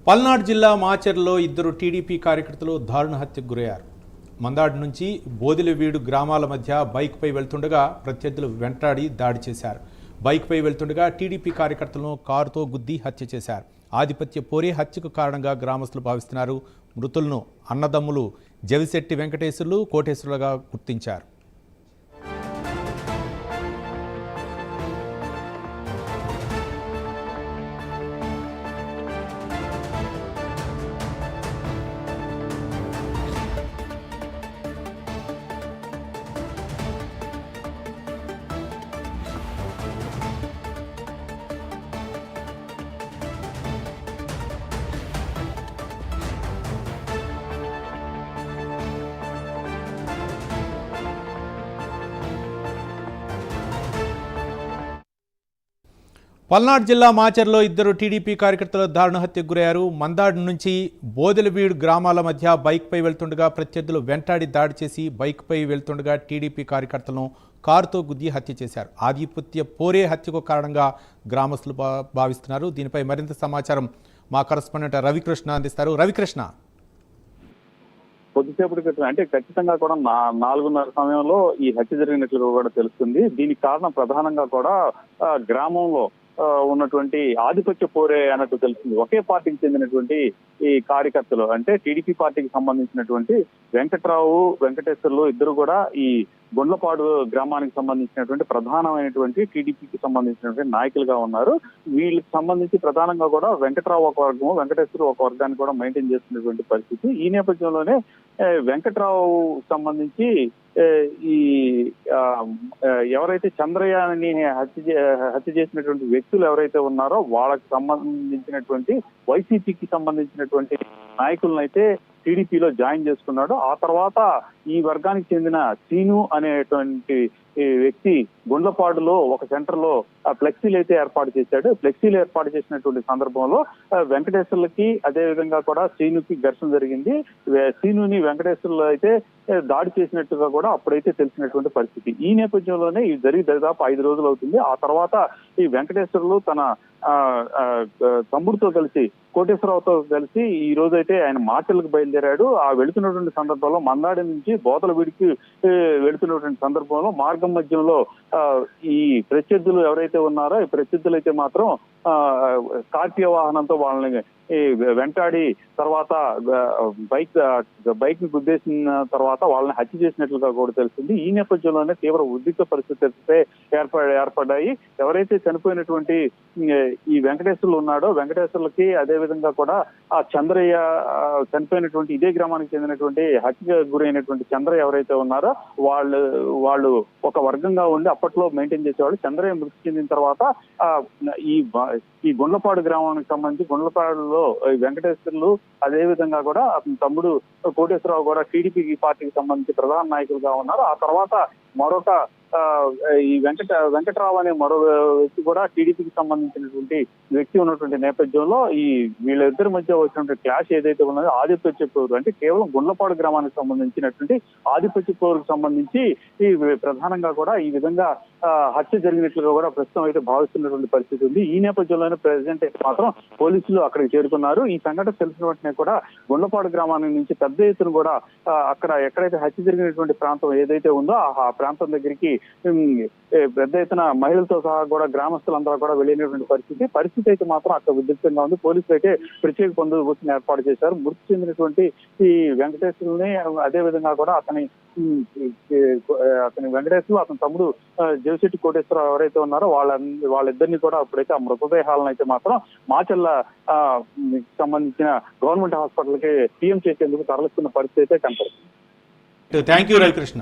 పల్నాడు జిల్లా మాచర్లో ఇద్దరు టీడీపీ కార్యకర్తలు దారుణ హత్యకు గురయ్యారు. మందాడు నుంచి బోదిలవీడు గ్రామాల మధ్య బైక్పై వెళ్తుండగా ప్రత్యర్థులు వెంటాడి దాడి చేశారు. బైక్పై వెళ్తుండగా టీడీపీ కార్యకర్తలను కారుతో గుద్ది హత్య చేశారు. ఆధిపత్య పోరే హత్యకు కారణంగా గ్రామస్తులు భావిస్తున్నారు. మృతులను అన్నదమ్ములు జవిశెట్టి వెంకటేశ్వర్లు, కోటేశ్వరులుగా గుర్తించారు. పల్నాడు జిల్లా మాచర్లో ఇద్దరు టీడీపీ కార్యకర్తలు దారుణ హత్యకు గురయ్యారు. మందాడు నుంచి బోదెలవీడు గ్రామాల మధ్య బైక్పై వెళ్తుండగా ప్రత్యర్థులు వెంటాడి దాడి చేసి బైక్పై వెళ్తుండగా టీడీపీ కార్యకర్తలను కారుతో గుద్ది హత్య చేశారు. ఆధిపత్య పోరే హత్యకు కారణంగా గ్రామస్తులు భావిస్తున్నారు. దీనిపై మరింత సమాచారం మా కరెస్పాండెంట్ రవికృష్ణ అందిస్తారు. రవికృష్ణ, కొద్దిసేపటి క్రితం అంటే ఖచ్చితంగా కూడా 4:30 సమయంలో ఈ హత్య జరిగినట్లుగా కూడా తెలుస్తుంది. దీనికి కారణం ప్రధానంగా కూడా గ్రామంలో ఉన్నటువంటి ఆధిపత్య పోరే అన్నట్టు తెలుస్తుంది. ఒకే పార్టీకి చెందినటువంటి ఈ కార్యకర్తలు అంటే టీడీపీ పార్టీకి సంబంధించినటువంటి వెంకట్రావు, వెంకటేశ్వర్లు ఇద్దరు కూడా ఈ గుండ్లపాడు గ్రామానికి సంబంధించినటువంటి ప్రధానమైనటువంటి టీడీపీకి సంబంధించినటువంటి నాయకులుగా ఉన్నారు. వీళ్ళకి సంబంధించి ప్రధానంగా కూడా వెంకట్రావు ఒక వర్గము, వెంకటేశ్వరు ఒక వర్గాన్ని కూడా మెయింటైన్ చేస్తున్నటువంటి పరిస్థితి. ఈ నేపథ్యంలోనే వెంకట్రావు సంబంధించి ఈ ఎవరైతే చంద్రయ్యని హత్య చేసినటువంటి వ్యక్తులు ఎవరైతే ఉన్నారో వాళ్ళకి సంబంధించినటువంటి వైసీపీకి సంబంధించినటువంటి నాయకులను అయితే టీడీపీలో జాయిన్ చేసుకున్నాడు. ఆ తర్వాత ఈ వర్గానికి చెందిన సీను అనేటువంటి వ్యక్తి గుండ్లపాడులో ఒక సెంటర్ లో ఫ్లెక్సీలు అయితే ఏర్పాటు చేశాడు. ఫ్లెక్సీలు ఏర్పాటు చేసినటువంటి సందర్భంలో వెంకటేశ్వర్లకి అదే విధంగా కూడా సీనుకి ఘర్షణ జరిగింది. సీనుని వెంకటేశ్వర్లు అయితే దాడి చేసినట్టుగా కూడా అప్పుడైతే తెలిసినటువంటి పరిస్థితి. ఈ నేపథ్యంలోనే ఇది జరిగి దాదాపు 5 రోజులు అవుతుంది. ఆ తర్వాత ఈ వెంకటేశ్వర్లు తన తమ్ముడితో కలిసి, కోటేశ్వరరావుతో కలిసి ఈ రోజైతే ఆయన మాచర్లకు బయలుదేరాడు. ఆ వెళుతున్నటువంటి సందర్భంలో మందాడి నుంచి బోతలవీడికి వెళుతున్నటువంటి సందర్భంలో మార్గం మధ్యంలో ఈ ప్రత్యర్థులు ఎవరైతే ఉన్నారో ఈ ప్రత్యర్థులు అయితే మాత్రం స్కార్పియో వాహనంతో వాళ్ళని వెంటాడి తర్వాత బైక్ ని గుద్దేసిన తర్వాత వాళ్ళని హత్య చేసినట్లుగా కూడా తెలిసింది. ఈ నేపథ్యంలోనే తీవ్ర ఉద్రిక్త పరిస్థితులపై ఏర్పడ్డాయి. ఎవరైతే చనిపోయినటువంటి ఈ వెంకటేశ్వర్లు ఉన్నాడో వెంకటేశ్వర్లకి అదే విధంగా కూడా ఆ చంద్రయ్య చనిపోయినటువంటి ఇదే గ్రామానికి చెందినటువంటి హత్య గురైనటువంటి చంద్రయ్య ఎవరైతే ఉన్నారో వాళ్ళు ఒక వర్గంగా ఉండి అప్పట్లో మెయింటైన్ చేసేవాళ్ళు. చంద్రయ్య మృతి చెందిన తర్వాత ఈ గుండ్లపాడు గ్రామానికి సంబంధించి గుండ్లపాడులో వెంకటేశ్వర్లు అదే విధంగా కూడా అతని తమ్ముడు కోటేశ్వరరావు కూడా టీడీపీ పార్టీకి సంబంధించి ప్రధాన నాయకులుగా ఉన్నారు. ఆ తర్వాత మరొక ఈ వెంకట్రావు అనే మరో వ్యక్తి కూడా టీడీపీకి సంబంధించినటువంటి వ్యక్తి ఉన్నటువంటి నేపథ్యంలో ఈ వీళ్ళిద్దరి మధ్య వచ్చినటువంటి క్లాష్ ఏదైతే ఉన్నదో ఆధిపత్య పోరు అంటే కేవలం గుండ్లపాడు గ్రామానికి సంబంధించినటువంటి ఆధిపత్య పోరుకు సంబంధించి ఈ ప్రధానంగా కూడా ఈ విధంగా హత్య జరిగినట్లుగా కూడా ప్రస్తుతం అయితే భావిస్తున్నటువంటి పరిస్థితి ఉంది. ఈ నేపథ్యంలోనే ప్రెసిడెంట్ అయితే మాత్రం పోలీసులు అక్కడికి చేరుకున్నారు. ఈ సంఘటన తెలిసిన వెంటనే కూడా గుండ్లపాడు గ్రామానికి నుంచి పెద్ద ఎత్తున కూడా అక్కడ ఎక్కడైతే హత్య జరిగినటువంటి ప్రాంతం ఏదైతే ఉందో ఆ ప్రాంతం దగ్గరికి పెద్ద ఎత్తున మహిళలతో సహా కూడా గ్రామస్తులందరూ కూడా వెళ్ళినటువంటి పరిస్థితి అయితే మాత్రం అక్కడ ఉద్రిక్తంగా ఉంది. పోలీసులు అయితే ప్రత్యేక బందోబస్తును ఏర్పాటు చేశారు. మృతి చెందినటువంటి ఈ వెంకటేశ్వర్ని అదే విధంగా కూడా అతని వెంకటేశ్వర్లు అతని తమ్ముడు జవిశెట్టి కోటేశ్వరరావు ఎవరైతే ఉన్నారో వాళ్ళిద్దరిని కూడా అప్పుడైతే ఆ మృతదేహాలను అయితే మాత్రం మాచర్ల సంబంధించిన గవర్నమెంట్ హాస్పిటల్ కి పిఎం చేసేందుకు తరలిస్తున్న పరిస్థితి అయితే కనపడుతుంది. Thank you Ravikrishna.